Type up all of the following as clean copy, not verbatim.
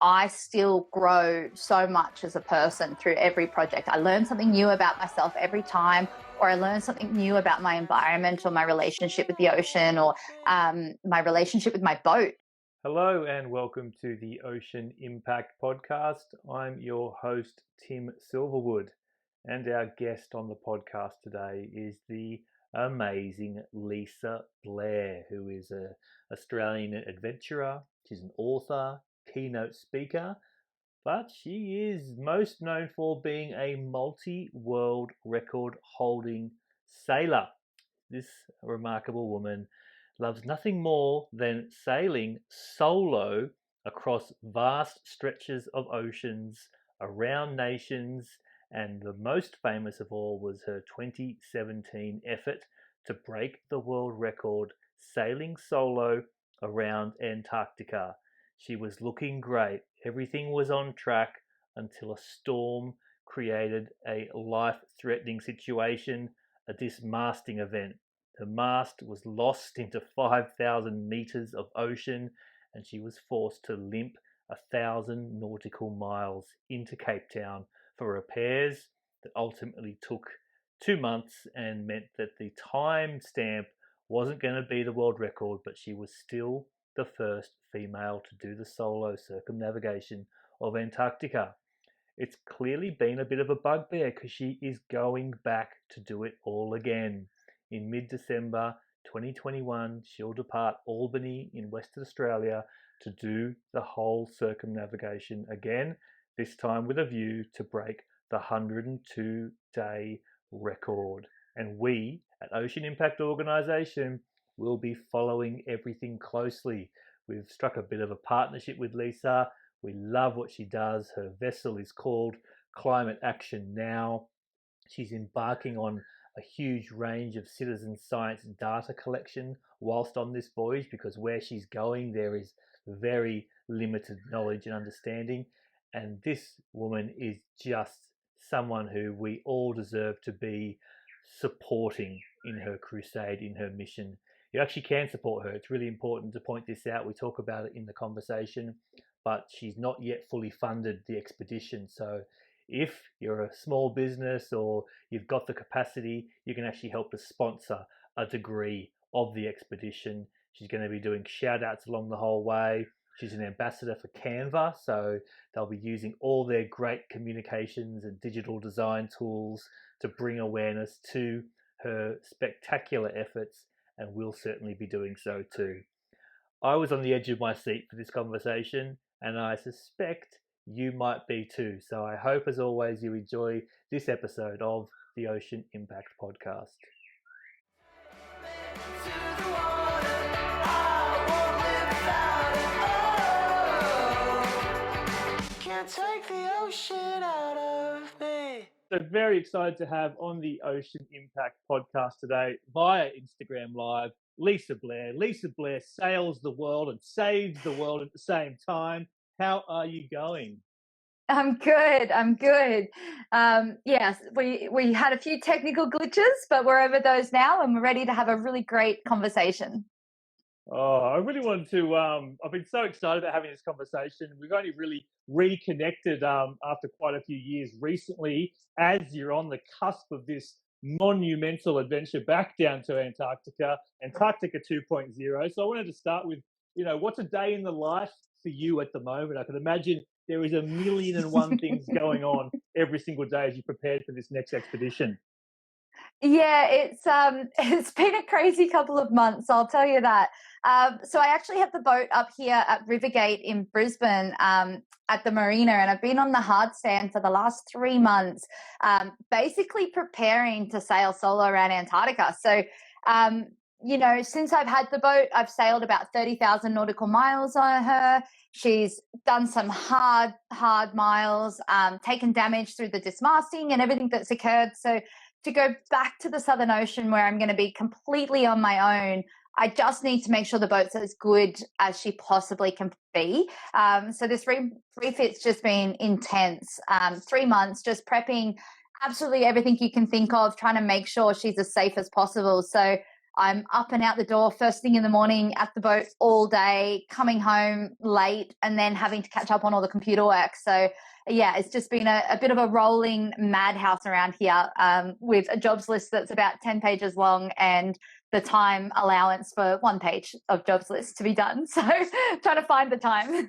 I still grow so much as a person through every project. I learn something new about myself every time, or I learn something new about my environment or my relationship with the ocean, or my relationship with my boat. Hello and welcome to the Ocean Impact Podcast. I'm your host, Tim Silverwood, and our guest on the podcast today is the amazing Lisa Blair, who is an Australian adventurer. She's an author, keynote speaker, but she is most known for being a multi-world record holding sailor. This remarkable woman loves nothing more than sailing solo across vast stretches of oceans, around nations, and the most famous of all was her 2017 effort to break the world record sailing solo around Antarctica. She was looking great. Everything was on track until a storm created a life-threatening situation, a dismasting event. The mast was lost into 5,000 meters of ocean, and she was forced to limp 1,000 nautical miles into Cape Town for repairs that ultimately took 2 months and meant that the time stamp wasn't going to be the world record, but she was still the first female to do the solo circumnavigation of Antarctica. It's clearly been a bit of a bugbear because she is going back to do it all again. In mid-December 2021, she'll depart Albany in Western Australia to do the whole circumnavigation again, this time with a view to break the 102-day record. And we at Ocean Impact Organisation will be following everything closely. We've struck a bit of a partnership with Lisa. We love what she does. Her vessel is called Climate Action Now. She's embarking on a huge range of citizen science data collection whilst on this voyage, because where she's going there is very limited knowledge and understanding, and this woman is just someone who we all deserve to be supporting in her crusade, in her mission. You actually can support her. It's really important to point this out. We talk about it in the conversation, but she's not yet fully funded the expedition. So if you're a small business or you've got the capacity, you can actually help to sponsor a degree of the expedition. She's going to be doing shout outs along the whole way. She's an ambassador for Canva, so they'll be using all their great communications and digital design tools to bring awareness to her spectacular efforts, and we'll certainly be doing so too. I was on the edge of my seat for this conversation, and I suspect you might be too. So I hope, as always, you enjoy this episode of the Ocean Impact Podcast. Can't take the ocean out of me. So very excited to have on the Ocean Impact Podcast today via Instagram Live, Lisa Blair. Lisa Blair sails the world and saves the world at the same time. How are you going? I'm good. Yes, we had a few technical glitches, but we're over those now and we're ready to have a really great conversation. Oh, I really wanted to, I've been so excited about having this conversation. We've only really reconnected after quite a few years recently, as you're on the cusp of this monumental adventure back down to Antarctica 2.0. So I wanted to start with, what's a day in the life for you at the moment? I can imagine there is 1,000,001 things going on every single day as you prepared for this next expedition. Yeah, it's been a crazy couple of months, I'll tell you that. So I actually have the boat up here at Rivergate in Brisbane at the marina, and I've been on the hard stand for the last 3 months, basically preparing to sail solo around Antarctica. So, since I've had the boat, I've sailed about 30,000 nautical miles on her. She's done some hard miles, taken damage through the dismasting and everything that's occurred. So to go back to the Southern Ocean where I'm going to be completely on my own, I just need to make sure the boat's as good as she possibly can be. So this refit's just been intense. 3 months just prepping absolutely everything you can think of, trying to make sure she's as safe as possible. So I'm up and out the door first thing in the morning, at the boat all day, coming home late, and then having to catch up on all the computer work. So yeah, it's just been a bit of a rolling madhouse around here, with a jobs list that's about 10 pages long and the time allowance for 1 page of jobs list to be done. So trying to find the time.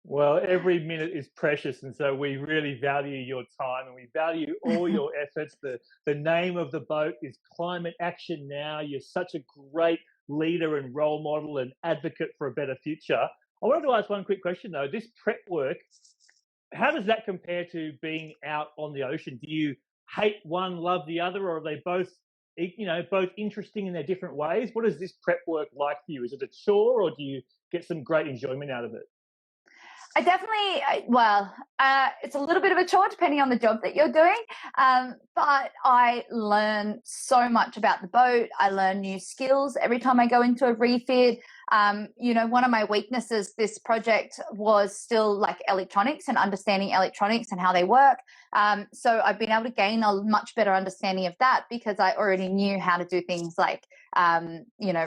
Well, every minute is precious, and so we really value your time and we value all your efforts. The name of the boat is Climate Action Now. You're such a great leader and role model and advocate for a better future. I wanted to ask one quick question though. This prep work, how does that compare to being out on the ocean? Do you hate one, love the other, or are they both, both interesting in their different ways? What is this prep work like for you? Is it a chore, or do you get some great enjoyment out of it? I definitely, it's a little bit of a chore depending on the job that you're doing. But I learn so much about the boat. I learn new skills every time I go into a refit. One of my weaknesses, this project was still like electronics and understanding electronics and how they work. So I've been able to gain a much better understanding of that because I already knew how to do things like,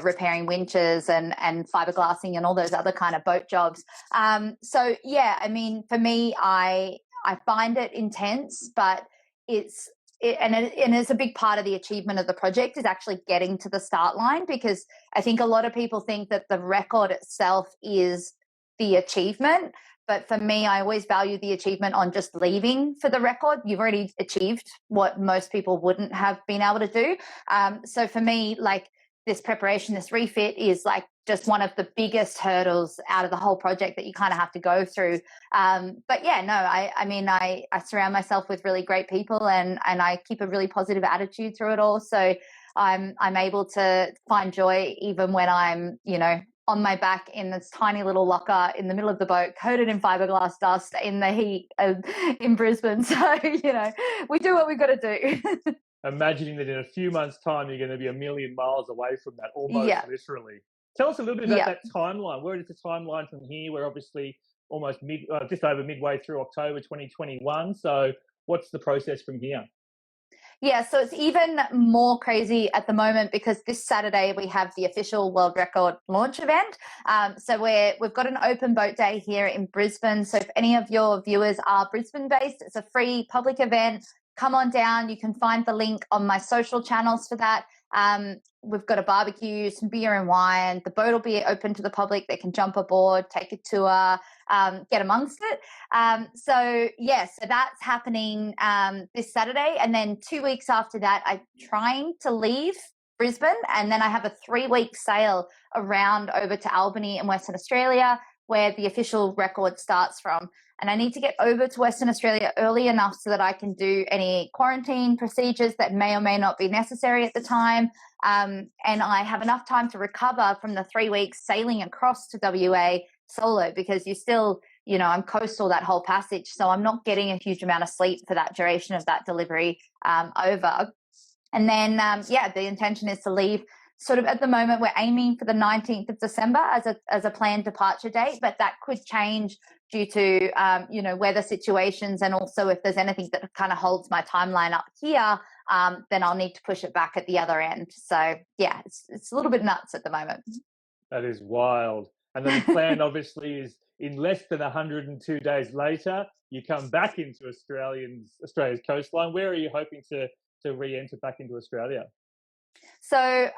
repairing winches and fiberglassing and all those other kind of boat jobs. So yeah, I mean, for me, I find it intense, but it's a big part of the achievement of the project is actually getting to the start line, because I think a lot of people think that the record itself is the achievement. But for me, I always value the achievement on just leaving for the record. You've already achieved what most people wouldn't have been able to do. So for me, like this preparation, this refit is like just one of the biggest hurdles out of the whole project that you kind of have to go through. But yeah, no, I surround myself with really great people and I keep a really positive attitude through it all. So I'm able to find joy even when I'm, on my back in this tiny little locker in the middle of the boat, coated in fiberglass dust in the heat in Brisbane. So, we do what we've got to do. Imagining that in a few months' time, you're going to be a million miles away from that, almost literally. Tell us a little bit about that timeline. Where is the timeline from here? We're obviously almost just over midway through October 2021. So what's the process from here? Yeah, so it's even more crazy at the moment because this Saturday we have the official world record launch event. So we've got an open boat day here in Brisbane. So if any of your viewers are Brisbane based, it's a free public event. Come on down. You can find the link on my social channels for that. We've got a barbecue, some beer and wine. The boat will be open to the public. They can jump aboard, take a tour, get amongst it. So that's happening this Saturday. And then 2 weeks after that, I'm trying to leave Brisbane. And then I have a 3-week sail around over to Albany in Western Australia, where the official record starts from. And I need to get over to Western Australia early enough so that I can do any quarantine procedures that may or may not be necessary at the time. And I have enough time to recover from the 3 weeks sailing across to WA solo, because you still, I'm coastal that whole passage. So I'm not getting a huge amount of sleep for that duration of that delivery over. And then, the intention is to leave sort of at the moment. We're aiming for the 19th of December as a planned departure date, but that could change due to, weather situations. And also if there's anything that kind of holds my timeline up here, then I'll need to push it back at the other end. So yeah, it's a little bit nuts at the moment. That is wild. And then the plan obviously is in less than 102 days later, you come back into Australia's coastline. Where are you hoping to re-enter back into Australia? So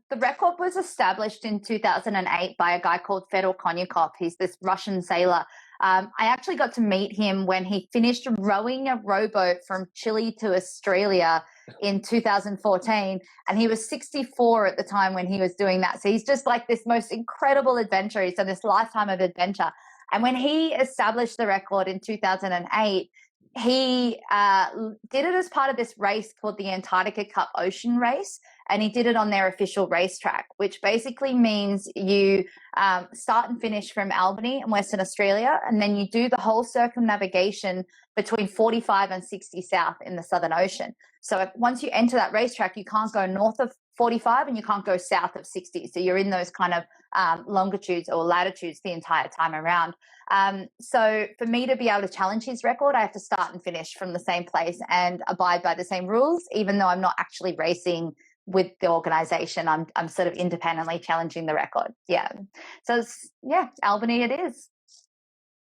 the record was established in 2008 by a guy called Fedor Konyakov. He's this Russian sailor. I actually got to meet him when he finished rowing a rowboat from Chile to Australia in 2014, and he was 64 at the time when he was doing that. So he's just like this most incredible adventurer. He's done this lifetime of adventure. And when he established the record in 2008, he did it as part of this race called the Antarctica Cup Ocean Race, and he did it on their official racetrack, which basically means you start and finish from Albany in Western Australia, and then you do the whole circumnavigation between 45 and 60 south in the Southern Ocean. So once you enter that racetrack, you can't go north of 45 and you can't go south of 60. So you're in those kind of longitudes or latitudes the entire time around. So for me to be able to challenge his record, I have to start and finish from the same place and abide by the same rules, even though I'm not actually racing with the organization. I'm sort of independently challenging the record. Yeah. So Albany it is.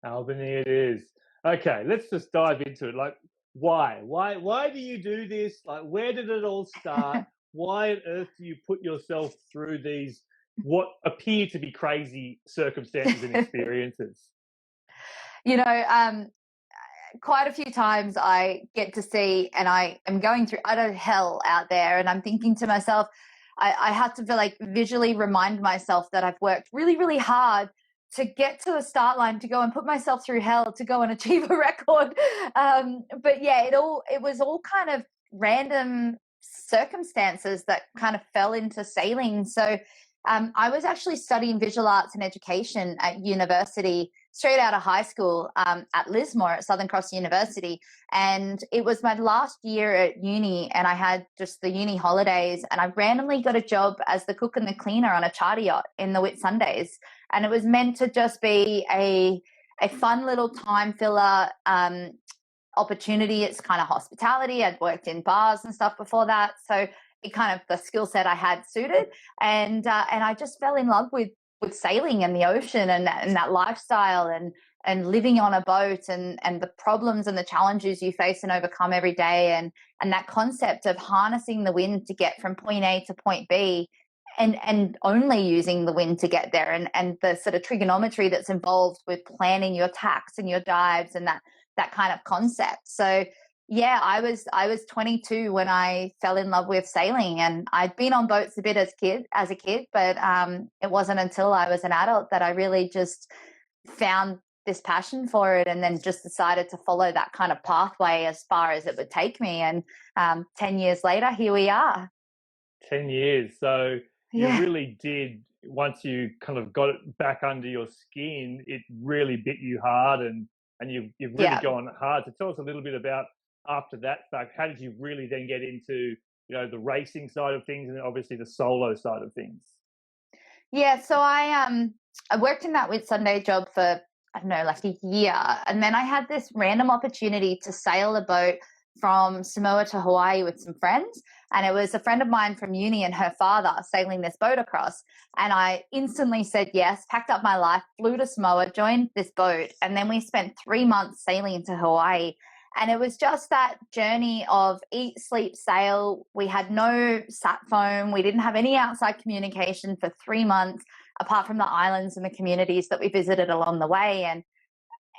Albany it is. Okay, let's just dive into it. Like, why do you do this? Like, where did it all start? Why on earth do you put yourself through these what appear to be crazy circumstances and experiences? Quite a few times I get to see, and I am going through utter hell out there, and I'm thinking to myself, I have to visually remind myself that I've worked really, really hard to get to the start line, to go and put myself through hell to go and achieve a record. But yeah, it was all kind of random circumstances that kind of fell into sailing. So I was actually studying visual arts and education at university, straight out of high school, at Lismore at Southern Cross University. And it was my last year at uni, and I had just the uni holidays, and I randomly got a job as the cook and the cleaner on a charter yacht in the Whitsundays. And it was meant to just be a fun little time filler opportunity. It's kind of hospitality. I'd worked in bars and stuff before that. So it kind of, the skill set I had suited. And I just fell in love with sailing and the ocean and that lifestyle and living on a boat and the problems and the challenges you face and overcome every day, and that concept of harnessing the wind to get from point A to point B and only using the wind to get there, and the sort of trigonometry that's involved with planning your tacks and your dives and that kind of concept. So yeah, I was 22 when I fell in love with sailing, and I'd been on boats a bit as a kid, but it wasn't until I was an adult that I really just found this passion for it, and then just decided to follow that kind of pathway as far as it would take me. And 10 years later, here we are. 10 years. So you really did, once you kind of got it back under your skin, it really bit you hard, and you've really gone hard. So tell us a little bit about, after that fact, how did you really then get into, the racing side of things and obviously the solo side of things? Yeah, so I worked in that Whitsunday job for, I don't know, like a year. And then I had this random opportunity to sail a boat from Samoa to Hawaii with some friends. And it was a friend of mine from uni and her father sailing this boat across. And I instantly said yes, packed up my life, flew to Samoa, joined this boat. And then we spent 3 months sailing to Hawaii. And it was just that journey of eat, sleep, sail. We had no sat phone. We didn't have any outside communication for 3 months, apart from the islands and the communities that we visited along the way.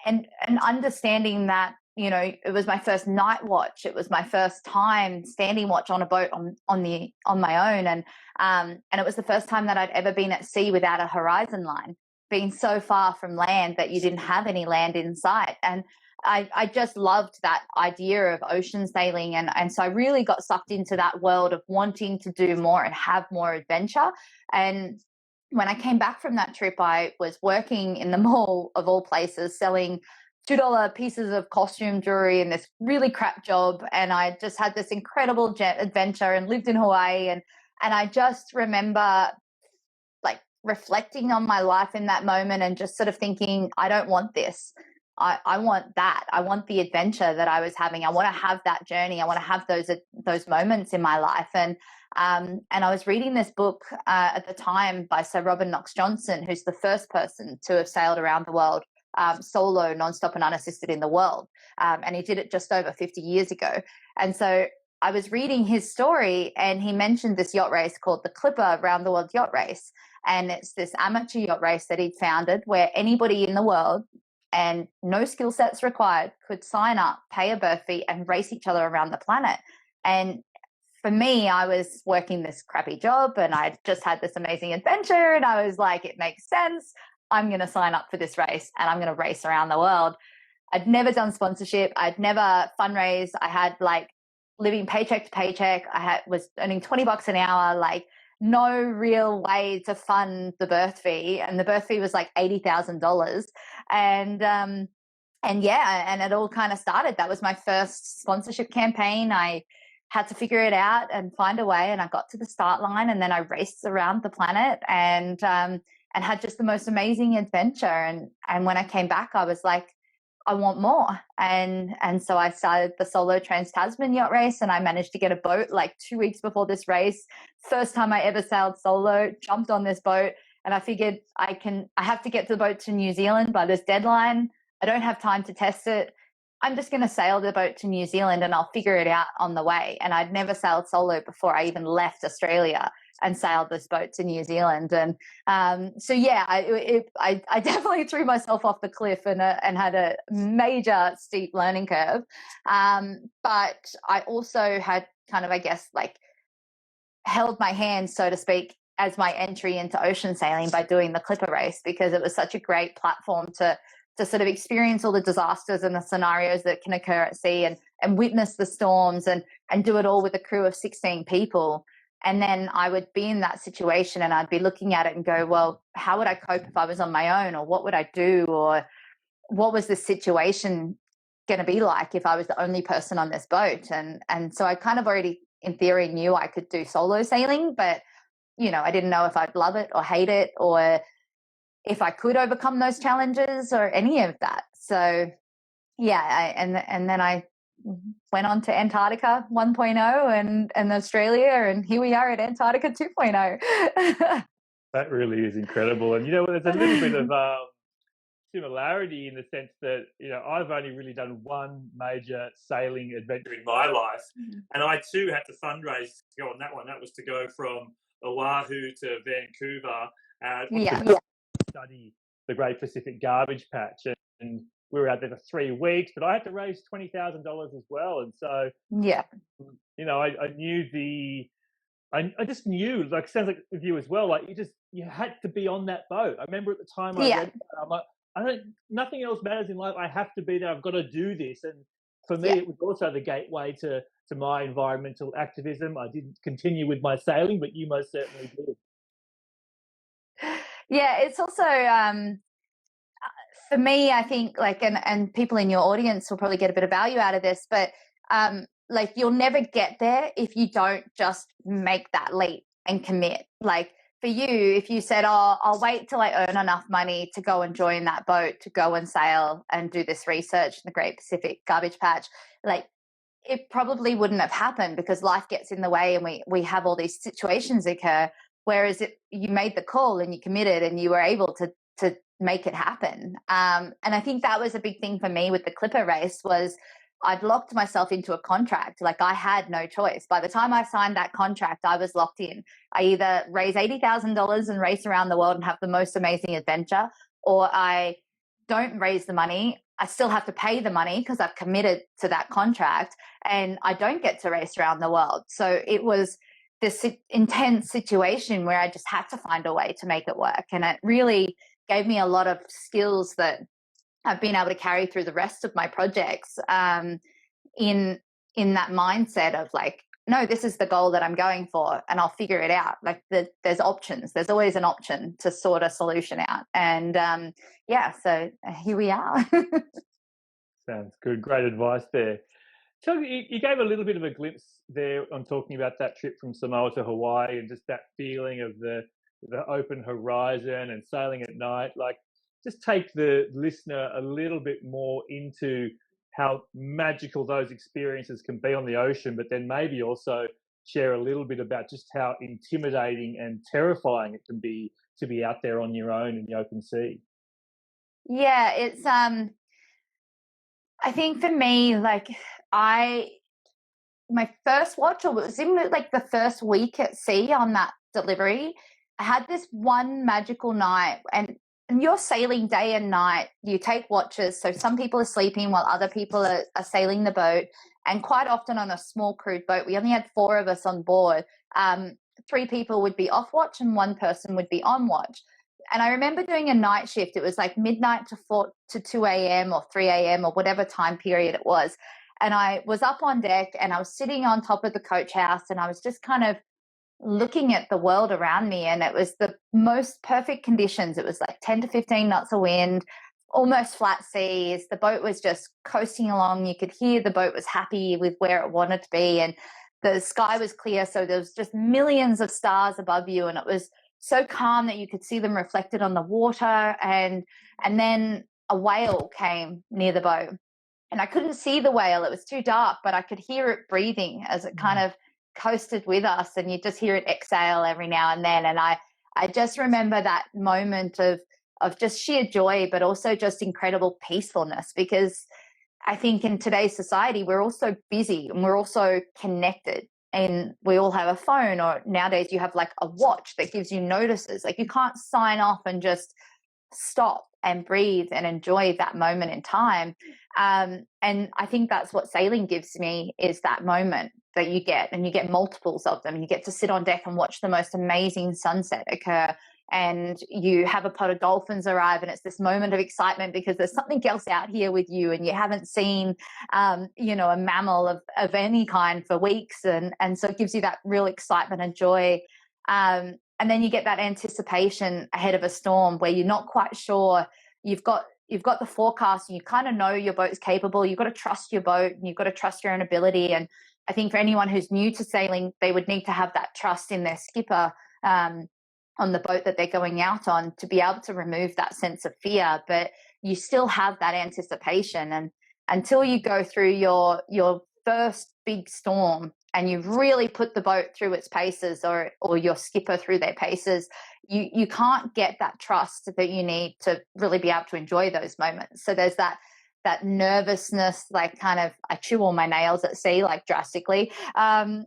And understanding that, it was my first night watch. It was my first time standing watch on a boat on my own. And it was the first time that I'd ever been at sea without a horizon line, being so far from land that you didn't have any land in sight. And I just loved that idea of ocean sailing. And so I really got sucked into that world of wanting to do more and have more adventure. And when I came back from that trip, I was working in the mall of all places, selling $2 pieces of costume jewelry in this really crap job. And I just had this incredible adventure and lived in Hawaii. And I just remember like reflecting on my life in that moment and just sort of thinking, I don't want this. I want that. I want the adventure that I was having. I want to have that journey. I want to have those moments in my life. And I was reading this book at the time by Sir Robert Knox Johnson, who's the first person to have sailed around the world solo, nonstop, and unassisted in the world. And he did it just over 50 years ago. And so I was reading his story, and he mentioned this yacht race called the Clipper Round the World Yacht Race. And it's this amateur yacht race that he'd founded where anybody in the world, and no skill sets required, could sign up, pay a berth fee, and race each other around the planet. And for me, I was working this crappy job, and I just had this amazing adventure, and I was like, it makes sense. I'm going to sign up for this race, and I'm going to race around the world. I'd never done sponsorship. I'd never fundraised. I had like living paycheck to paycheck. Was earning $20 an hour, like no real way to fund the berth fee. And the berth fee was like $80,000. And it all kind of started. That was my first sponsorship campaign. I had to figure it out and find a way. And I got to the start line, and then I raced around the planet and had just the most amazing adventure. And when I came back, I was like, I want more. And so I started the solo Trans-Tasman yacht race, and I managed to get a boat like 2 weeks before this race. First time I ever sailed solo, jumped on this boat, and I figured I have to get the boat to New Zealand by this deadline. I don't have time to test it. I'm just going to sail the boat to New Zealand and I'll figure it out on the way. And I'd never sailed solo before I even left Australia and sailed this boat to New Zealand. And so, yeah, I definitely threw myself off the cliff and had a major steep learning curve. But I also had kind of, I guess, like held my hand, so to speak, as my entry into ocean sailing by doing the Clipper race, because it was such a great platform to sort of experience all the disasters and the scenarios that can occur at sea, and witness the storms and do it all with a crew of 16 people. And then I would be in that situation and I'd be looking at it and go, well, how would I cope if I was on my own, or what would I do, or what was the situation going to be like if I was the only person on this boat? And so I kind of already in theory knew I could do solo sailing, but I didn't know if I'd love it or hate it, or if I could overcome those challenges or any of that. So yeah, and then I went on to Antarctica 1.0 and Australia, and here we are at Antarctica 2.0. That really is incredible. And there's a little bit of similarity in the sense that I've only really done one major sailing adventure in my life, and I too had to fundraise to go on that one. That was to go from Oahu to Vancouver. Study the Great Pacific Garbage Patch, and we were out there for 3 weeks, but I had to raise $20,000 as well. And so I knew I just knew, like, sounds like with you as well, like you had to be on that boat. I remember at the time I read it, I'm like, nothing else matters in life. I have to be there. I've got to do this. And for me, it was also the gateway to my environmental activism. I didn't continue with my sailing, but you most certainly did. Yeah, it's also for me, I think, like, and people in your audience will probably get a bit of value out of this, but like, you'll never get there if you don't just make that leap and commit. Like, for you, if you said, oh, I'll wait till I earn enough money to go and join that boat, to go and sail and do this research in the Great Pacific Garbage Patch, like, it probably wouldn't have happened, because life gets in the way and we have all these situations occur. Whereas you made the call and you committed and you were able to make it happen. And I think that was a big thing for me with the Clipper race, was I'd locked myself into a contract. Like, I had no choice. By the time I signed that contract, I was locked in. I either raise $80,000 and race around the world and have the most amazing adventure, or I don't raise the money. I still have to pay the money because I've committed to that contract, and I don't get to race around the world. So it was this intense situation where I just had to find a way to make it work. And it really gave me a lot of skills that I've been able to carry through the rest of my projects, in that mindset of like, no, this is the goal that I'm going for, and I'll figure it out. Like, there's options. There's always an option to sort a solution out. And so here we are. Sounds good. Great advice there. So you gave a little bit of a glimpse there on talking about that trip from Samoa to Hawaii, and just that feeling of the open horizon and sailing at night. Like, just take the listener a little bit more into how magical those experiences can be on the ocean, but then maybe also share a little bit about just how intimidating and terrifying it can be to be out there on your own in the open sea. Yeah, it's I think for me, like, my first watch, or it was in like the first week at sea on that delivery, I had this one magical night, and you're sailing day and night. You take watches, so some people are sleeping while other people are sailing the boat. And quite often on a small crude boat, we only had 4 of us on board. 3 people would be off watch and 1 person would be on watch. And I remember doing a night shift. It was like midnight to 2 a.m. or 3 a.m. or whatever time period it was. And I was up on deck and I was sitting on top of the coach house, and I was just kind of looking at the world around me, and it was the most perfect conditions. It was like 10 to 15 knots of wind, almost flat seas. The boat was just coasting along. You could hear the boat was happy with where it wanted to be, and the sky was clear, so there was just millions of stars above you, and it was so calm that you could see them reflected on the water. And then a whale came near the boat, and I couldn't see the whale. It was too dark, but I could hear it breathing as it kind of coasted with us, and you just hear it exhale every now and then. And I just remember that moment of just sheer joy, but also just incredible peacefulness, because I think in today's society, we're also busy and we're also connected, and we all have a phone, or nowadays you have like a watch that gives you notices. Like, you can't sign off and just stop and breathe and enjoy that moment in time. And I think that's what sailing gives me, is that moment that you get, and you get multiples of them. You get to sit on deck and watch the most amazing sunset occur, and you have a pod of dolphins arrive, and it's this moment of excitement because there's something else out here with you, and you haven't seen, a mammal of any kind for weeks. And so it gives you that real excitement and joy. And then you get that anticipation ahead of a storm where you're not quite sure. You've got the forecast, and you kind of know your boat's capable. You've got to trust your boat, and you've got to trust your own ability. And I think for anyone who's new to sailing, they would need to have that trust in their skipper on the boat that they're going out on, to be able to remove that sense of fear. But you still have that anticipation. And until you go through your first big storm, and you've really put the boat through its paces, or your skipper through their paces, you can't get that trust that you need to really be able to enjoy those moments. So there's that nervousness, like kind of, I chew all my nails at sea, like drastically. And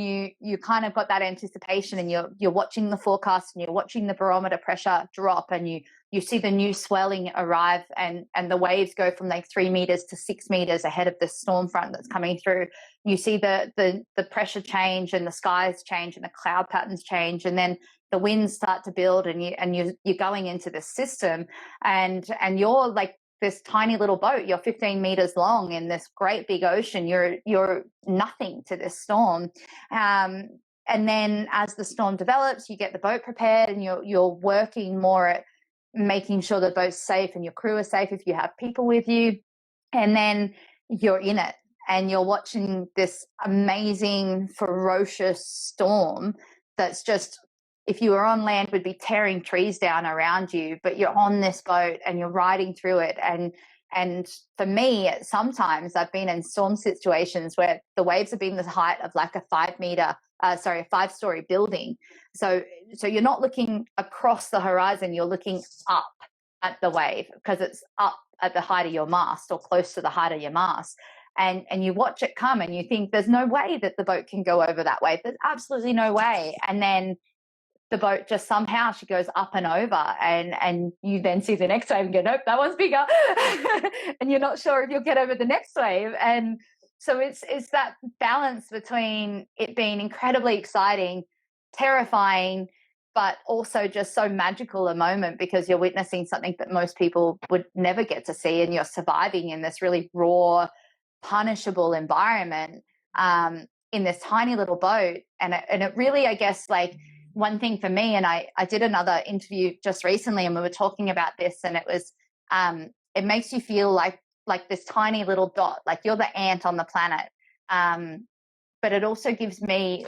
you kind of got that anticipation, and you're watching the forecast, and you're watching the barometer pressure drop, and you see the new swelling arrive, and the waves go from like 3 meters to 6 meters ahead of the storm front that's coming through. You see the pressure change, and the skies change, and the cloud patterns change, and then the winds start to build, and you're going into this system, and you're like this tiny little boat. You're 15 meters long in this great big ocean. You're nothing to this storm. And then as the storm develops, you get the boat prepared, and you're working more at making sure the boat's safe and your crew are safe if you have people with you. And then you're in it, and you're watching this amazing, ferocious storm that's just, if you were on land, would be tearing trees down around you, but you're on this boat and you're riding through it. And for me, sometimes I've been in storm situations where the waves have been the height of like a 5-story building. So you're not looking across the horizon, you're looking up at the wave, because it's up at the height of your mast, or close to the height of your mast. And you watch it come, and you think there's no way that the boat can go over that wave. There's absolutely no way. And then the boat just somehow, she goes up and over, and you then see the next wave and go, nope, that one's bigger. And you're not sure if you'll get over the next wave. And so it's that balance between it being incredibly exciting, terrifying, but also just so magical a moment, because you're witnessing something that most people would never get to see, and you're surviving in this really raw, punishable environment in this tiny little boat. And it really, I guess, like, one thing for me, and I did another interview just recently, and we were talking about this, and it was, it makes you feel like this tiny little dot, like you're the ant on the planet. But it also gives me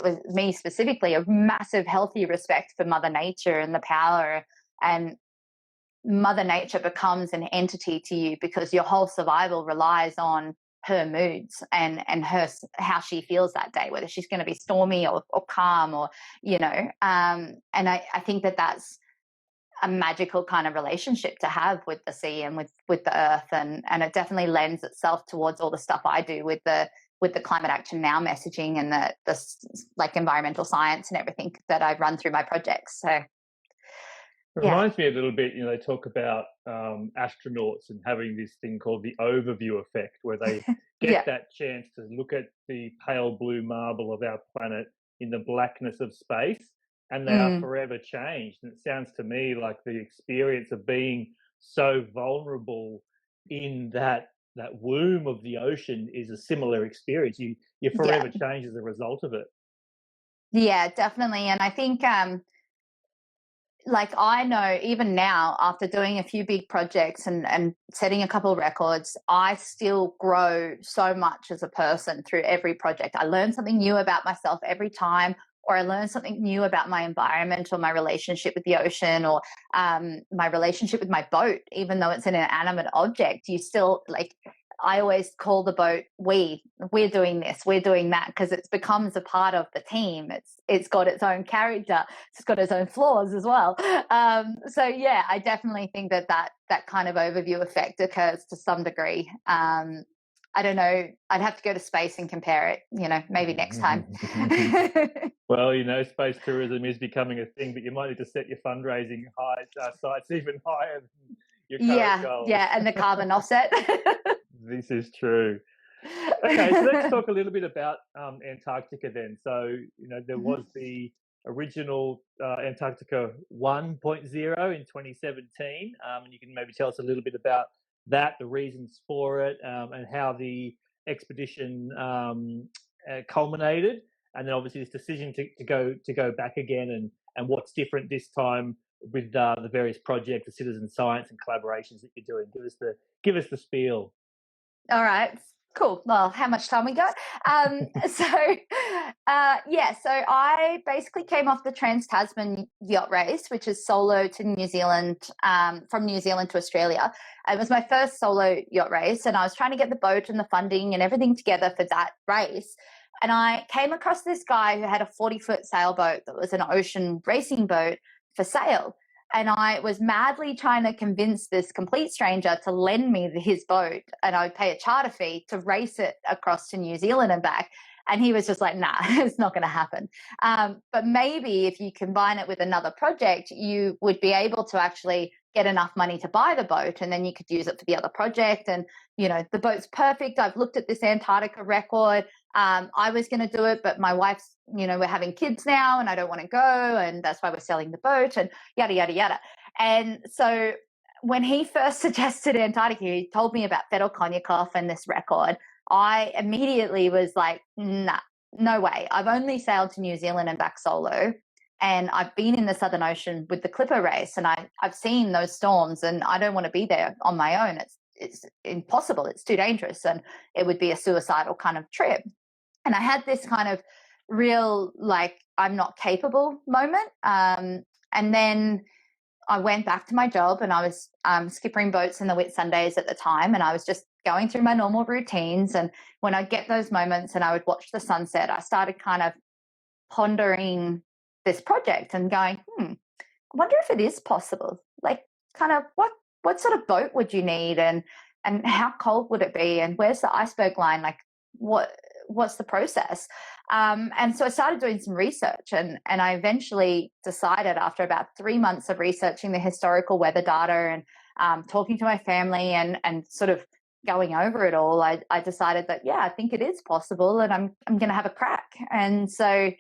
specifically, a massive healthy respect for Mother Nature and the power, and Mother Nature becomes an entity to you, because your whole survival relies on her moods and how she feels that day, whether she's going to be stormy or calm, or and I think that-that's a magical kind of relationship to have with the sea and with the earth, and it definitely lends itself towards all the stuff I do with the Climate Action Now messaging, and the like environmental science and everything that I run through my projects. So it reminds me a little bit, they talk about astronauts and having this thing called the overview effect, where they get that chance to look at the pale blue marble of our planet in the blackness of space, and they are forever changed. And it sounds to me like the experience of being so vulnerable in that womb of the ocean is a similar experience. You're forever changed as a result of it. Yeah, definitely. And I think like, I know even now, after doing a few big projects and setting a couple of records, I still grow so much as a person through every project. I learn something new about myself every time. or I learn something new about my environment or my relationship with the ocean, or my relationship with my boat, even though it's an inanimate object, you still like, I always call the boat we're doing this, we're doing that, because it becomes a part of the team. It's got its own character, it's got its own flaws as well. So yeah, I definitely think that kind of overview effect occurs to some degree. I don't know, I'd have to go to space and compare it, maybe next time. Well, space tourism is becoming a thing, but you might need to set your fundraising sights even higher than your current goals. Yeah, and the carbon offset. This is true. Okay, so let's talk a little bit about Antarctica then. So, there was the original Antarctica 1.0 in 2017, and you can maybe tell us a little bit about that, the reasons for it, and how the expedition culminated, and then obviously this decision to go back again, and what's different this time with the various projects, the citizen science and collaborations that you're doing. Give us the spiel. All right, cool. Well, how much time we got? So I basically came off the Trans-Tasman yacht race, which is solo to New Zealand, from New Zealand to Australia. It was my first solo yacht race, and I was trying to get the boat and the funding and everything together for that race. And I came across this guy who had a 40-foot sailboat that was an ocean racing boat for sale. And I was madly trying to convince this complete stranger to lend me his boat, and I would pay a charter fee to race it across to New Zealand and back. And he was just like, nah, it's not going to happen. But maybe if you combine it with another project, you would be able to actually get enough money to buy the boat, and then you could use it for the other project. And, the boat's perfect. I've looked at this Antarctica record. I was going to do it, but my wife's, we're having kids now and I don't want to go. And that's why we're selling the boat, and yada, yada, yada. And so when he first suggested Antarctica, he told me about Fedor Konyakov and this record. I immediately was like, nah, no way. I've only sailed to New Zealand and back solo. And I've been in the Southern Ocean with the Clipper race, and I've seen those storms, and I don't want to be there on my own. It's impossible. It's too dangerous, and it would be a suicidal kind of trip. And I had this kind of real, like, I'm not capable moment. And then I went back to my job, and I was skippering boats in the Whitsundays at the time, and I was just going through my normal routines. And when I'd get those moments and I would watch the sunset, I started kind of pondering this project and going, I wonder if it is possible. Like, kind of what sort of boat would you need, and how cold would it be, and where's the iceberg line? Like, what's the process? And so I started doing some research, and I eventually decided, after about 3 months of researching the historical weather data and talking to my family and sort of going over it all, I decided that, yeah, I think it is possible, and I'm going to have a crack. And so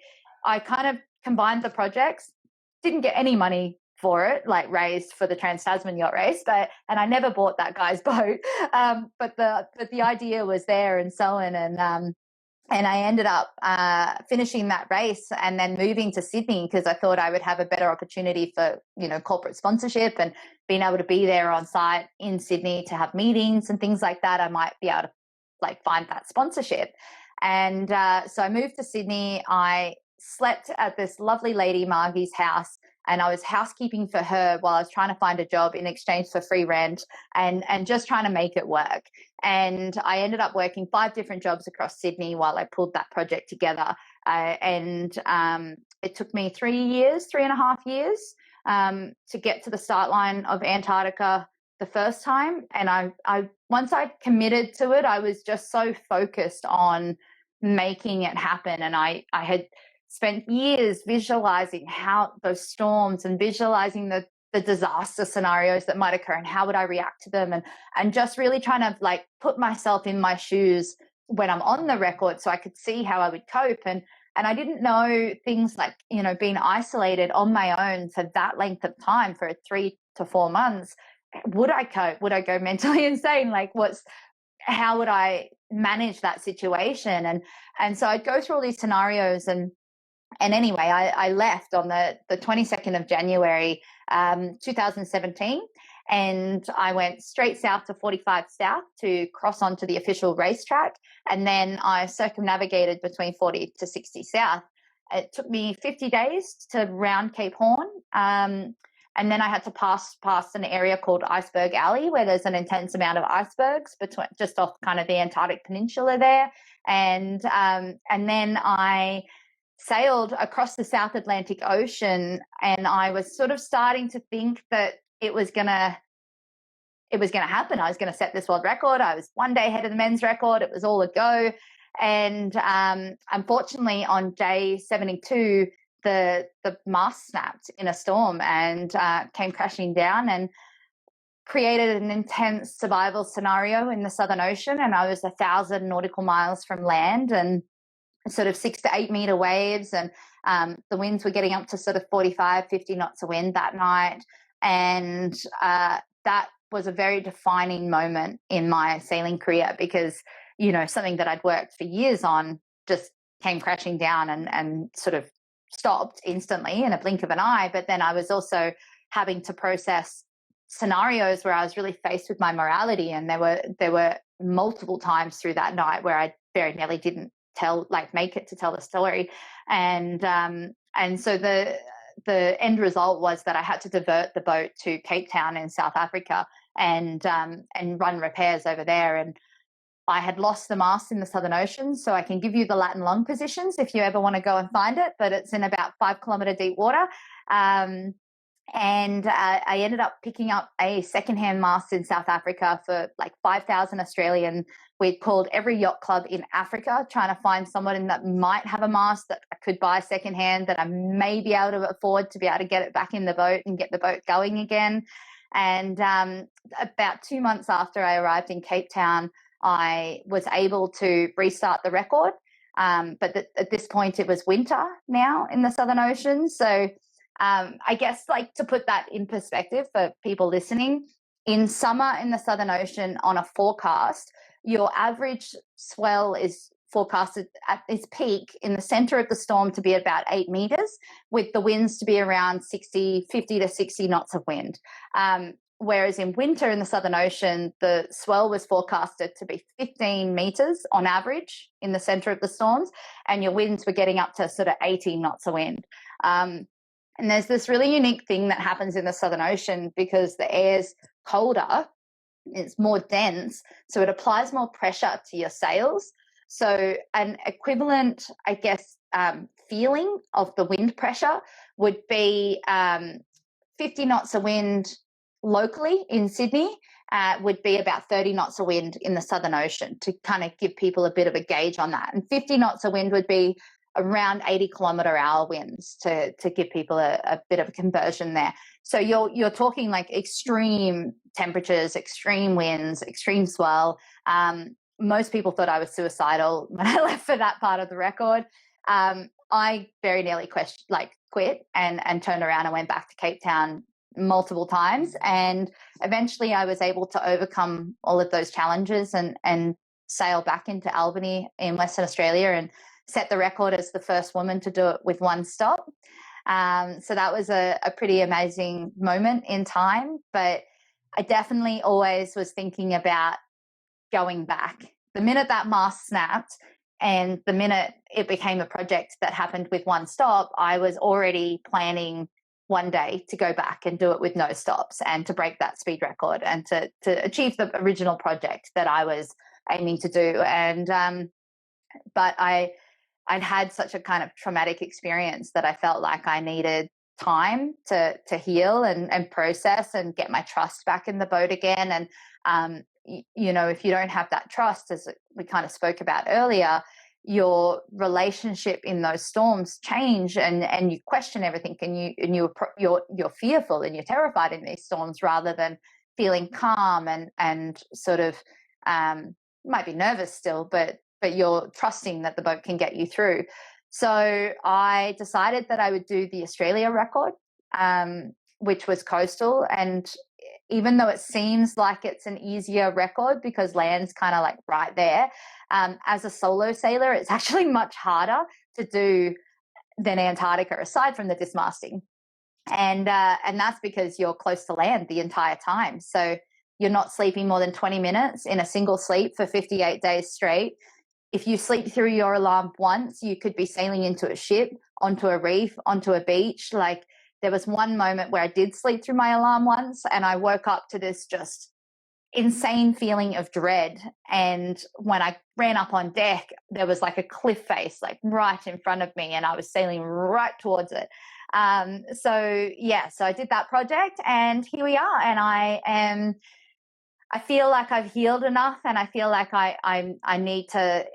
I kind of combined the projects, didn't get any money for it, like raised for the Trans-Tasman yacht race, and I never bought that guy's boat. But the idea was there, and so on. And I ended up finishing that race and then moving to Sydney, because I thought I would have a better opportunity for, corporate sponsorship and being able to be there on site in Sydney to have meetings and things like that. I might be able to find that sponsorship. And so I moved to Sydney. I slept at this lovely lady, Margie's house, and I was housekeeping for her while I was trying to find a job in exchange for free rent and just trying to make it work. And I ended up working 5 different jobs across Sydney while I pulled that project together. And it took me 3.5 years to get to the start line of Antarctica the first time. And I once I committed to it, I was just so focused on making it happen. And I had spent years visualizing how those storms and visualizing the disaster scenarios that might occur and how would I react to them, and just really trying to put myself in my shoes when I'm on the record so I could see how I would cope. And I didn't know things like, being isolated on my own for that length of time, for 3 to 4 months. Would I cope? Would I go mentally insane? How would I manage that situation? And so I'd go through all these scenarios, and anyway, I left on the 22nd of January, 2017, and I went straight south to 45 South to cross onto the official racetrack, and then I circumnavigated between 40 to 60 South. It took me 50 days to round Cape Horn. And then I had to pass an area called Iceberg Alley, where there's an intense amount of icebergs just off kind of the Antarctic Peninsula there. And then I sailed across the South Atlantic Ocean, and I was sort of starting to think that it was gonna happen. I was going to set this world record. I was one day ahead of the men's record. It was all a go. And unfortunately, on day 72, the mast snapped in a storm and came crashing down and created an intense survival scenario in the Southern Ocean. And I was 1,000 nautical miles from land, and sort of 6 to 8 meter waves. And the winds were getting up to sort of 45, 50 knots of wind that night. And that was a very defining moment in my sailing career, because, you know, something that I'd worked for years on just came crashing down and sort of stopped instantly in a blink of an eye. But then I was also having to process scenarios where I was really faced with my morality. And there were multiple times through that night where I very nearly didn't make it to tell the story. And so the end result was that I had to divert the boat to Cape Town in South Africa and run repairs over there. And I had lost the mast in the Southern Ocean, so I can give you the lat and long positions if you ever want to go and find it, but it's in about 5 kilometre deep water. And I ended up picking up a secondhand mast in South Africa for like 5,000 Australian. We'd called every yacht club in Africa trying to find someone that might have a mast that I could buy secondhand, that I may be able to afford to be able to get it back in the boat and get the boat going again. And about 2 months after I arrived in Cape Town, I was able to restart the record. But at this point, it was winter now in the Southern Ocean. So I guess, like, to put that in perspective for people listening, in summer in the Southern Ocean on a forecast, your average swell is forecasted at its peak in the center of the storm to be about 8 meters, with the winds to be around 50 to 60 knots of wind. Whereas in winter in the Southern Ocean, the swell was forecasted to be 15 meters on average in the center of the storms, and your winds were getting up to sort of 18 knots of wind. And there's this really unique thing that happens in the Southern Ocean because the air's colder, it's more dense, so it applies more pressure to your sails. So an equivalent, I guess, feeling of the wind pressure would be 50 knots of wind locally in Sydney, would be about 30 knots of wind in the Southern Ocean, to kind of give people a bit of a gauge on that. And 50 knots of wind would be around 80 kilometre-hour winds, to give people a bit of a conversion there. So you're talking like extreme temperatures, extreme winds, extreme swell. Most people thought I was suicidal when I left for that part of the record. I very nearly quit and turned around and went back to Cape Town multiple times. And eventually I was able to overcome all of those challenges and sail back into Albany in Western Australia and set the record as the first woman to do it with one stop. So that was a pretty amazing moment in time. But I definitely always was thinking about going back. The minute that mast snapped and the minute it became a project that happened with one stop, I was already planning one day to go back and do it with no stops and to break that speed record and to achieve the original project that I was aiming to do. And but I'd had such a kind of traumatic experience that I felt like I needed time to heal and process and get my trust back in the boat again. And you know, if you don't have that trust, as we kind of spoke about earlier, your relationship in those storms change, and you question everything, and you're fearful and you're terrified in these storms, rather than feeling calm and sort of might be nervous still, but you're trusting that the boat can get you through. So I decided that I would do the Australia record, which was coastal. And even though it seems like it's an easier record because land's kind of like right there, as a solo sailor, it's actually much harder to do than Antarctica, aside from the dismasting. And that's because you're close to land the entire time. So you're not sleeping more than 20 minutes in a single sleep for 58 days straight. if you sleep through your alarm once, you could be sailing into a ship, onto a reef, onto a beach. Like, there was one moment where I did sleep through my alarm once, and I woke up to this just insane feeling of dread. And when I ran up on deck, there was like a cliff face, like right in front of me, and I was sailing right towards it. So I did that project, and here we are. And I feel like I've healed enough, and I feel like I need to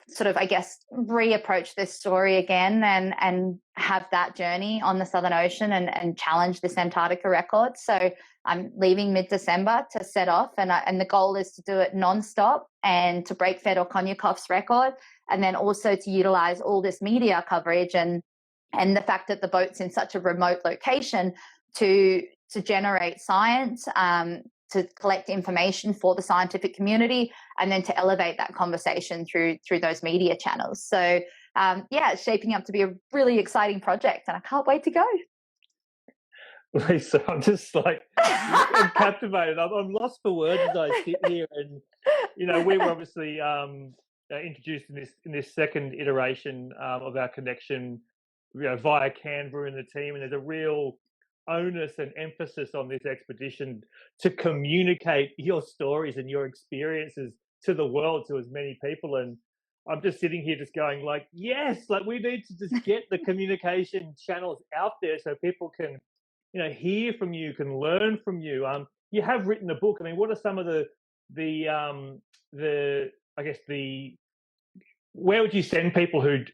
sort of, I guess, reapproach this story again and have that journey on the Southern Ocean and challenge this Antarctica record. So I'm leaving mid-December to set off, and the goal is to do it nonstop and to break Fedor Konyakov's record, and then also to utilize all this media coverage and the fact that the boat's in such a remote location to generate science, to collect information for the scientific community, and then to elevate that conversation through those media channels. So it's shaping up to be a really exciting project, and I can't wait to go. Lisa, I'm just like, I'm captivated. I'm lost for words as I sit here. And, we were obviously introduced in this second iteration of our connection, via Canva and the team. And there's a real onus and emphasis on this expedition to communicate your stories and your experiences to the world, to as many people. And I'm just sitting here just going like, yes, like we need to just get the communication channels out there so people can, hear from you, can learn from you. You have written a book. I mean, what are some of where would you send people who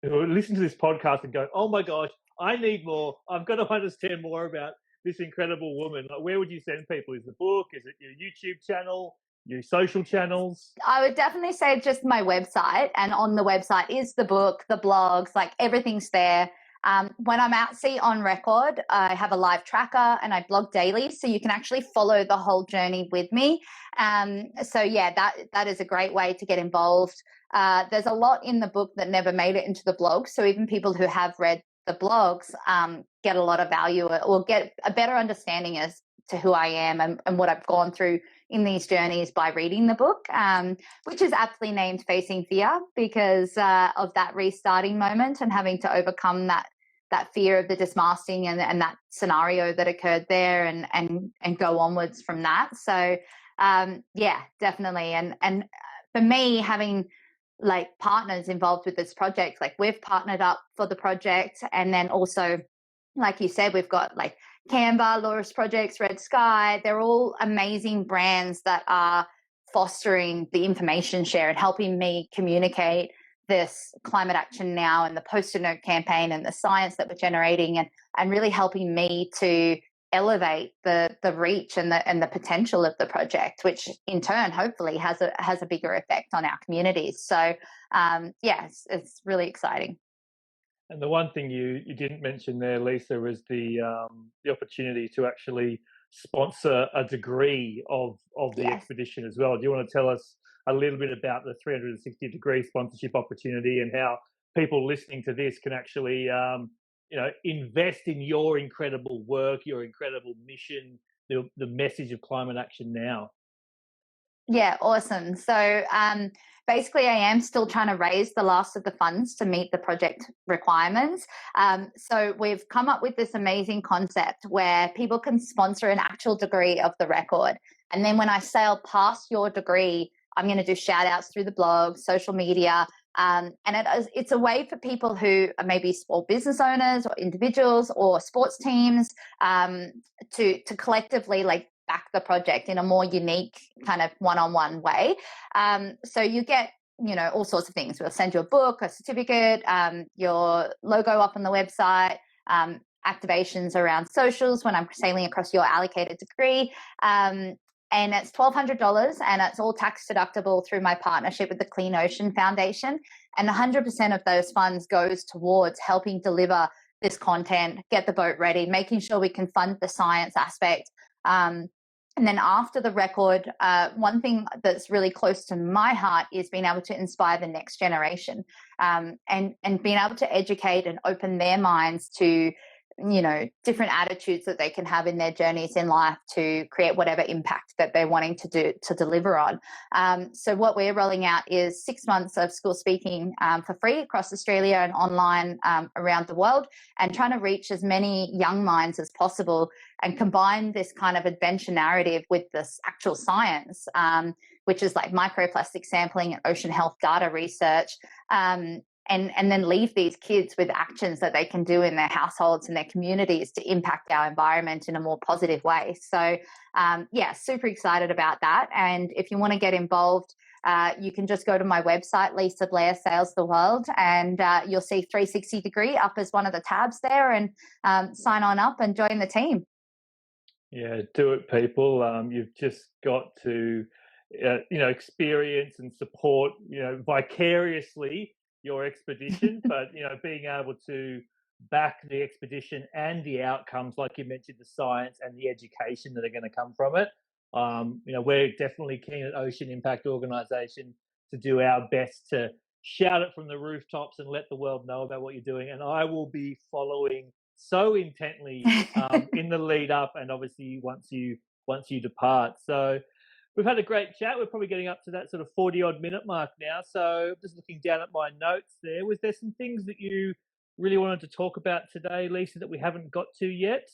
listen to this podcast and go, oh my gosh, I need more. I've got to understand more about this incredible woman. Like, where would you send people? Is the book? Is it your YouTube channel? Your social channels? I would definitely say just my website, and on the website is the book, the blogs, like everything's there. When I'm out sea on record, I have a live tracker and I blog daily, so you can actually follow the whole journey with me. That is a great way to get involved. There's a lot in the book that never made it into the blog, so even people who have read the blogs get a lot of value or get a better understanding as to who I am and what I've gone through in these journeys by reading the book, which is aptly named Facing Fear because of that restarting moment and having to overcome that fear of the dismasting and that scenario that occurred there and go onwards from that. So definitely. And for me, having like partners involved with this project, like we've partnered up for the project, and then also, like you said, we've got like Canva, Laura's Projects, Red Sky. They're all amazing brands that are fostering the information share and helping me communicate this climate action now and the Post-it note campaign and the science that we're generating, and really helping me to elevate the reach and the potential of the project, which in turn hopefully has a bigger effect on our communities. So it's really exciting. And the one thing you didn't mention there, Lisa, was the opportunity to actually sponsor a degree of the expedition as well. Do you want to tell us a little bit about the 360-degree sponsorship opportunity and how people listening to this can actually invest in your incredible work, your incredible mission, the message of climate action now? Yeah, awesome. So basically, I am still trying to raise the last of the funds to meet the project requirements. So we've come up with this amazing concept where people can sponsor an actual degree of the record. And then when I sail past your degree, I'm going to do shout outs through the blog, social media. And it's a way for people who are maybe small business owners or individuals or sports teams to collectively back the project in a more unique kind of one-on-one way. So you get, all sorts of things. We'll send you a book, a certificate, your logo up on the website, activations around socials when I'm sailing across your allocated degree. And it's $1,200, and it's all tax deductible through my partnership with the Clean Ocean Foundation. And 100% of those funds goes towards helping deliver this content, get the boat ready, making sure we can fund the science aspect. And then after the record, one thing that's really close to my heart is being able to inspire the next generation and being able to educate and open their minds to different attitudes that they can have in their journeys in life to create whatever impact that they're wanting to deliver on. So what we're rolling out is 6 months of school speaking for free across Australia and online around the world, and trying to reach as many young minds as possible and combine this kind of adventure narrative with this actual science, which is like microplastic sampling and ocean health data research, and then leave these kids with actions that they can do in their households and their communities to impact our environment in a more positive way. So, super excited about that. And if you want to get involved, you can just go to my website, Lisa Blair Sails the World, and you'll see 360 degree up as one of the tabs there, and sign on up and join the team. Yeah, do it, people. You've just got to, experience and support, vicariously your expedition, but, being able to back the expedition and the outcomes, like you mentioned, the science and the education that are going to come from it. We're definitely keen at Ocean Impact Organisation to do our best to shout it from the rooftops and let the world know about what you're doing. And I will be following so intently in the lead up, and obviously once you depart. So we've had a great chat. We're probably getting up to that sort of 40-odd minute mark now. So just looking down at my notes there, was there some things that you really wanted to talk about today, Lisa, that we haven't got to yet?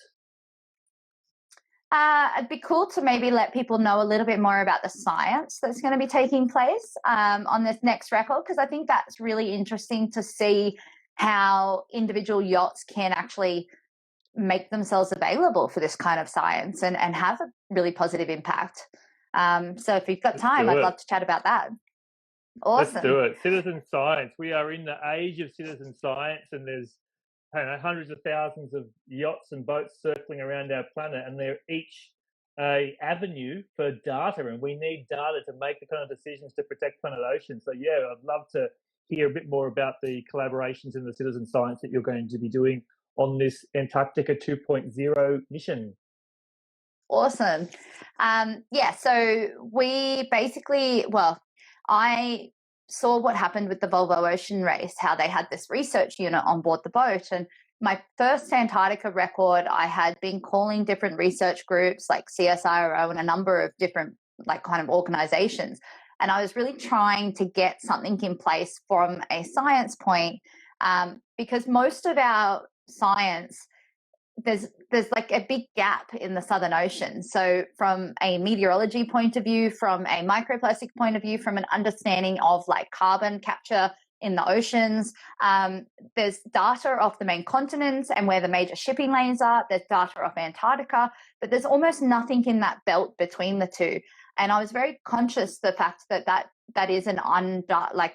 It'd be cool to maybe let people know a little bit more about the science that's going to be taking place on this next record, because I think that's really interesting to see how individual yachts can actually make themselves available for this kind of science and have a really positive impact. So if you've got time, I'd love to chat about that. Awesome. Let's do it. Citizen science. We are in the age of citizen science, and there's hundreds of thousands of yachts and boats circling around our planet, and they're each a avenue for data, and we need data to make the kind of decisions to protect planet ocean. So yeah, I'd love to hear a bit more about the collaborations in the citizen science that you're going to be doing on this Antarctica 2.0 mission. Awesome. So we basically, I saw what happened with the Volvo Ocean Race, how they had this research unit on board the boat. And my first Antarctica record, I had been calling different research groups like CSIRO and a number of different kind of organizations. And I was really trying to get something in place from a science point, because most of our science, there's like a big gap in the Southern Ocean. So from a meteorology point of view, from a microplastic point of view, from an understanding of like carbon capture in the oceans, there's data of the main continents and where the major shipping lanes are. There's data of Antarctica, but there's almost nothing in that belt between the two. And I was very conscious the fact that is an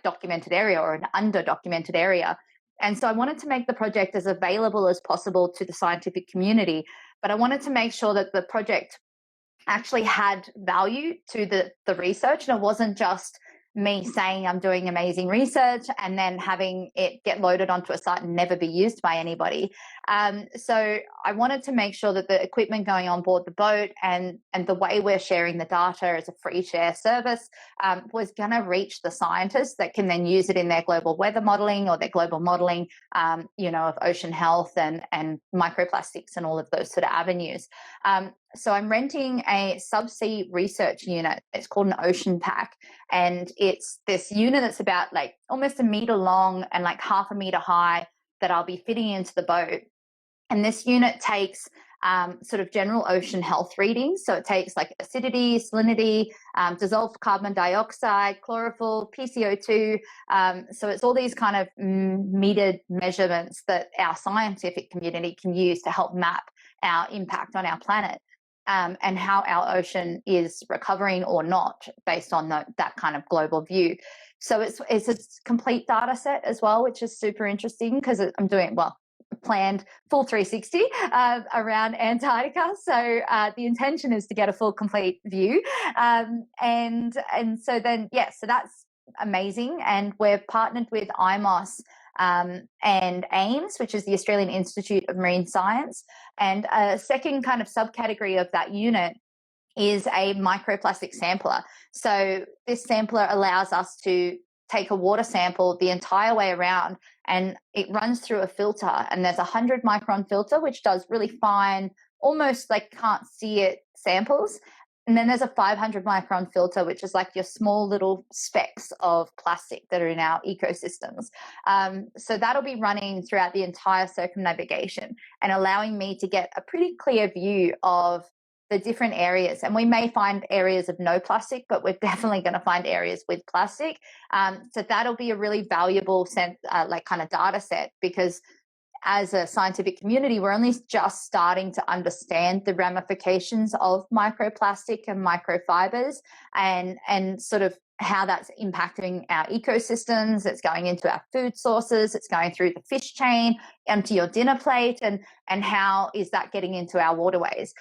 documented area or an under-documented area. And so I wanted to make the project as available as possible to the scientific community, but I wanted to make sure that the project actually had value to the research, and it wasn't just me saying I'm doing amazing research and then having it get loaded onto a site and never be used by anybody. So I wanted to make sure that the equipment going on board the boat and the way we're sharing the data as a free share service was going to reach the scientists that can then use it in their global weather modeling or their global modeling, of ocean health and microplastics and all of those sort of avenues. So I'm renting a subsea research unit. It's called an ocean pack. And it's this unit that's about like almost a meter long and like half a meter high that I'll be fitting into the boat. And this unit takes sort of general ocean health readings. So it takes like acidity, salinity, dissolved carbon dioxide, chlorophyll, PCO2. So it's all these kind of metered measurements that our scientific community can use to help map our impact on our planet. And how our ocean is recovering or not based on that kind of global view. So it's a complete data set as well, which is super interesting because I'm doing, planned full 360 around Antarctica. So the intention is to get a full complete view. And so then, so that's amazing. And we're partnered with IMOS and AIMS, which is the Australian Institute of Marine Science. And a second kind of subcategory of that unit is a microplastic sampler. So this sampler allows us to take a water sample the entire way around and it runs through a filter, and there's 100 micron filter, which does really fine, almost like can't see it samples. And then there's a 500 micron filter, which is like your small little specks of plastic that are in our ecosystems. So that'll be running throughout the entire circumnavigation and allowing me to get a pretty clear view of the different areas. And we may find areas of no plastic, but we're definitely going to find areas with plastic. So that'll be a really valuable kind of data set, because as a scientific community, we're only just starting to understand the ramifications of microplastic and microfibers, and sort of how that's impacting our ecosystems. It's going into our food sources, it's going through the fish chain, onto your dinner plate, and how is that getting into our waterways.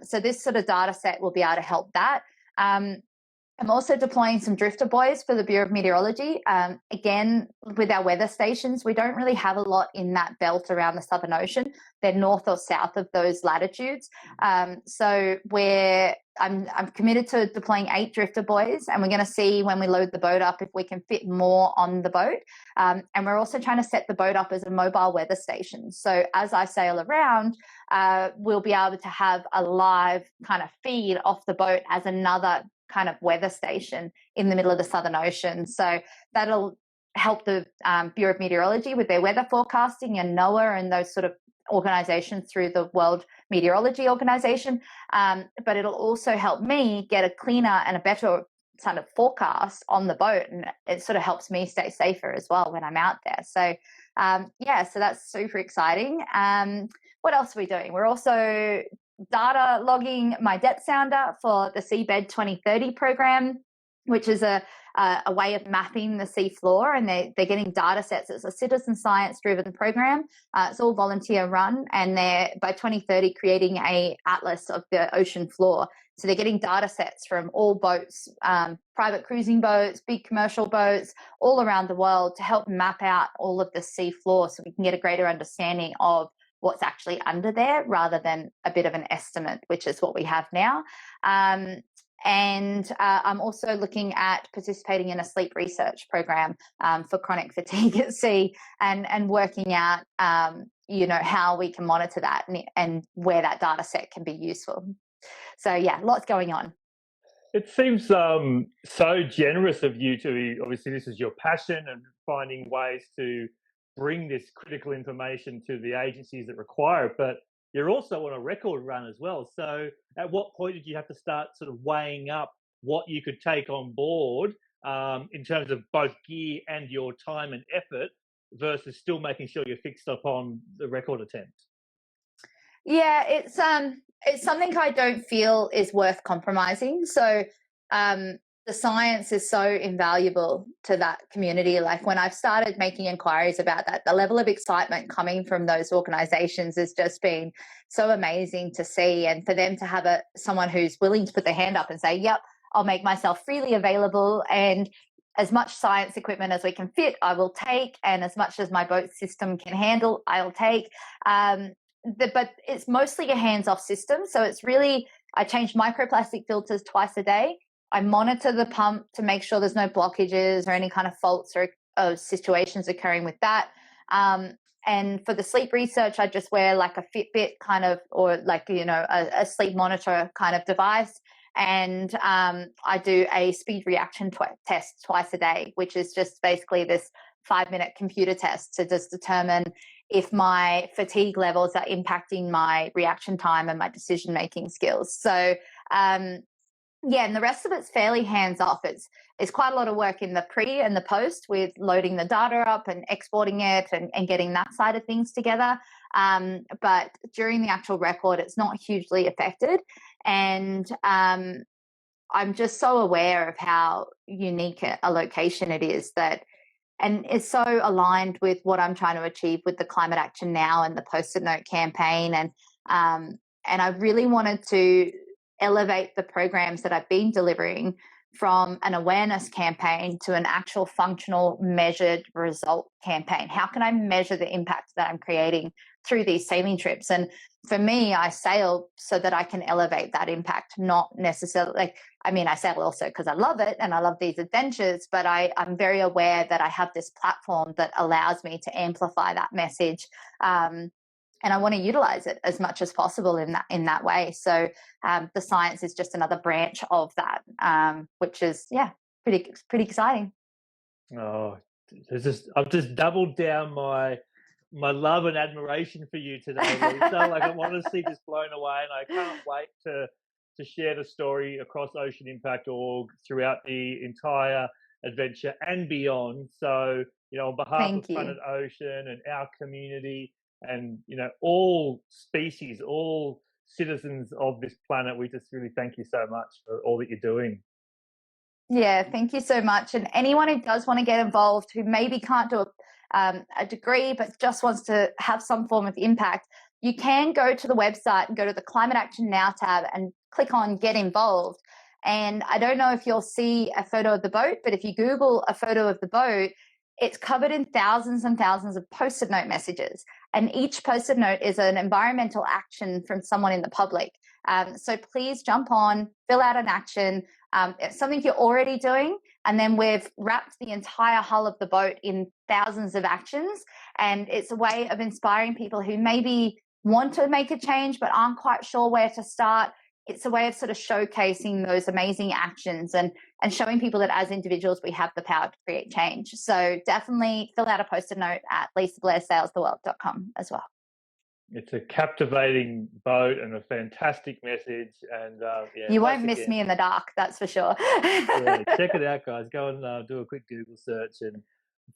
So this sort of data set will be able to help that. I'm also deploying some drifter buoys for the Bureau of Meteorology. Again, with our weather stations, we don't really have a lot in that belt around the Southern Ocean. They're north or south of those latitudes. So I'm committed to deploying 8 drifter buoys, and we're going to see when we load the boat up if we can fit more on the boat. And we're also trying to set the boat up as a mobile weather station. So as I sail around, we'll be able to have a live kind of feed off the boat as another kind of weather station in the middle of the Southern Ocean. So that'll help the Bureau of Meteorology with their weather forecasting, and NOAA and those sort of organizations through the World Meteorology Organization. But it'll also help me get a cleaner and a better kind of forecast on the boat, and it sort of helps me stay safer as well when I'm out there. So so that's super exciting. What else are we doing? We're also data logging my depth sounder for the Seabed 2030 program, which is a way of mapping the sea floor, and they're getting data sets. It's a citizen science driven program. It's all volunteer run, and they're by 2030 creating a atlas of the ocean floor. So they're getting data sets from all boats, private cruising boats, big commercial boats, all around the world, to help map out all of the sea floor, so we can get a greater understanding of what's actually under there, rather than a bit of an estimate, which is what we have now. And I'm also looking at participating in a sleep research program for chronic fatigue at sea, and working out, how we can monitor that, and where that data set can be useful. So yeah, lots going on. It seems so generous of you to, obviously this is your passion, and finding ways to bring this critical information to the agencies that require it, but you're also on a record run as well. So at what point did you have to start sort of weighing up what you could take on board in terms of both gear and your time and effort, versus still making sure you're fixed up on the record attempt? Yeah, it's something I don't feel is worth compromising. So the science is so invaluable to that community. Like when I've started making inquiries about that, the level of excitement coming from those organizations has just been so amazing to see. And for them to have someone who's willing to put their hand up and say, yep, I'll make myself freely available, and as much science equipment as we can fit, I will take, and as much as my boat system can handle, I'll take. But it's mostly a hands-off system. So it's really, I change microplastic filters twice a day. I monitor the pump to make sure there's no blockages or any kind of faults or situations occurring with that. And for the sleep research, I just wear like a Fitbit kind of, or like, a sleep monitor kind of device. And I do a speed reaction test twice a day, which is just basically this 5-minute computer test to just determine if my fatigue levels are impacting my reaction time and my decision-making skills. So, and the rest of it's fairly hands-off. It's quite a lot of work in the pre and the post with loading the data up and exporting it and getting that side of things together. But during the actual record, it's not hugely affected. And I'm just so aware of how unique a location it is, and it's so aligned with what I'm trying to achieve with the Climate Action Now and the Post-it Note campaign. And I really wanted to elevate the programs that I've been delivering from an awareness campaign to an actual functional measured result campaign? How can I measure the impact that I'm creating through these sailing trips? And for me, I sail so that I can elevate that impact, not necessarily I sail also because I love it and I love these adventures, but I'm very aware that I have this platform that allows me to amplify that message. And I want to utilize it as much as possible in that way. So the science is just another branch of that, which is pretty exciting. Oh, I've just doubled down my love and admiration for you today, Lisa. Like, I'm honestly just blown away, and I can't wait to share the story across Ocean Impact Org throughout the entire adventure and beyond. So, on behalf of Planet Ocean and our community, and all species, all citizens of this planet, we just really thank you so much for all that you're doing. Yeah, thank you so much. And anyone who does want to get involved, who maybe can't do a degree but just wants to have some form of impact, you can go to the website and go to the Climate Action Now tab and click on Get Involved. And I don't know if you'll see a photo of the boat, but if you Google a photo of the boat, it's covered in thousands and thousands of Post-it note messages. And each Post-it note is an environmental action from someone in the public. So please jump on, fill out an action. It's something you're already doing. And then we've wrapped the entire hull of the boat in thousands of actions. And it's a way of inspiring people who maybe want to make a change but aren't quite sure where to start. It's a way of sort of showcasing those amazing actions and showing people that as individuals, we have the power to create change. So definitely fill out a Post-it note at lisablairsailstheworld.com as well. It's a captivating boat and a fantastic message. And you won't miss me in the dark, that's for sure. Check it out, guys. Go and do a quick Google search and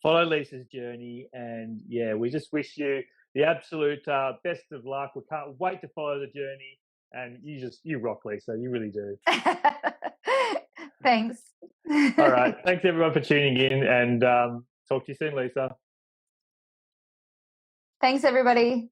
follow Lisa's journey. And we just wish you the absolute best of luck. We can't wait to follow the journey. And you rock, Lisa. You really do. Thanks. All right. Thanks, everyone, for tuning in. And talk to you soon, Lisa. Thanks, everybody.